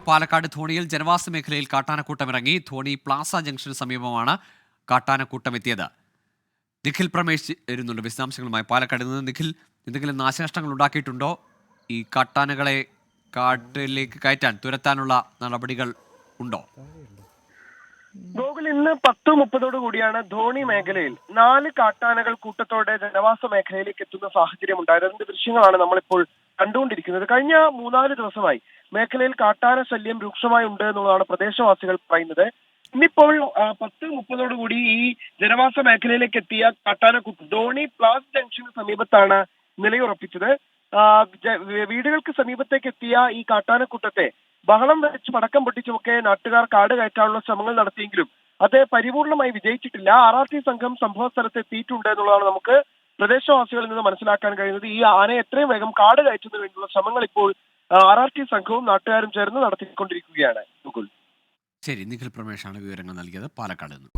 പാലക്കാട് ധോണിയിൽ ജനവാസ മേഖലയിൽ കാട്ടാനക്കൂട്ടം ഇറങ്ങി. ധോണി പ്ലാസ ജംഗ്ഷന് സമീപമാണ് കാട്ടാനക്കൂട്ടം എത്തിയത്. നിഖിൽ പ്രമേശ് വരുന്നുണ്ട് വിശദാംശങ്ങളുമായി. പാലക്കാട് നിന്ന് നിഖിൽ, എന്തെങ്കിലും നാശനഷ്ടങ്ങൾ ഉണ്ടാക്കിയിട്ടുണ്ടോ? ഈ കാട്ടാനകളെ കാട്ടിലേക്ക് കയറ്റാൻ തുരത്താനുള്ള നടപടികൾ ഉണ്ടോ? ഗോകുൽ, ഇന്ന് 10:30 കൂടിയാണ് ധോണി മേഖലയിൽ 4 കാട്ടാനകൾ കൂട്ടത്തോടെ ജനവാസ മേഖലയിലേക്ക് എത്തുന്ന സാഹചര്യം ഉണ്ടായത്. അതിന്റെ ദൃശ്യങ്ങളാണ് നമ്മളിപ്പോൾ കണ്ടുകൊണ്ടിരിക്കുന്നത്. കഴിഞ്ഞ 3-4 ദിവസമായി മേഖലയിൽ കാട്ടാന ശല്യം രൂക്ഷമായി ഉണ്ട് എന്നുള്ളതാണ് പ്രദേശവാസികൾ പറയുന്നത്. ഇന്നിപ്പോൾ 10:30 കൂടി ഈ ജനവാസ മേഖലയിലേക്ക് എത്തിയ കാട്ടാനക്കൂട്ടം ധോണി പ്ലാസ് ജംഗ്ഷന് സമീപത്താണ് നിലയുറപ്പിച്ചത്. വീടുകൾക്ക് സമീപത്തേക്ക് എത്തിയ ഈ കാട്ടാനക്കൂട്ടത്തെ ബഹളം വെച്ച് പടക്കം പൊട്ടിച്ചുമൊക്കെ നാട്ടുകാർ കാട് കയറ്റാനുള്ള ശ്രമങ്ങൾ നടത്തിയെങ്കിലും അത് പരിപൂർണമായി വിജയിച്ചിട്ടില്ല. RRT സംഘം സംഭവ സ്ഥലത്ത് എത്തിയിട്ടുണ്ട് എന്നുള്ളതാണ് നമുക്ക് പ്രദേശവാസികളിൽ നിന്ന് മനസ്സിലാക്കാൻ കഴിയുന്നത്. ഈ ആനയെ എത്രയും വേഗം കാട് കയറ്റുന്നതിന് വേണ്ടിയുള്ള ശ്രമങ്ങൾ ഇപ്പോൾ RRT സംഘവും നാട്ടുകാരും ചേർന്ന് നടത്തിക്കൊണ്ടിരിക്കുകയാണ്. ശരി, നിഖിൽ പ്രമേഷാണ് വിവരങ്ങൾ നൽകിയത് പാലക്കാട് നിന്ന്.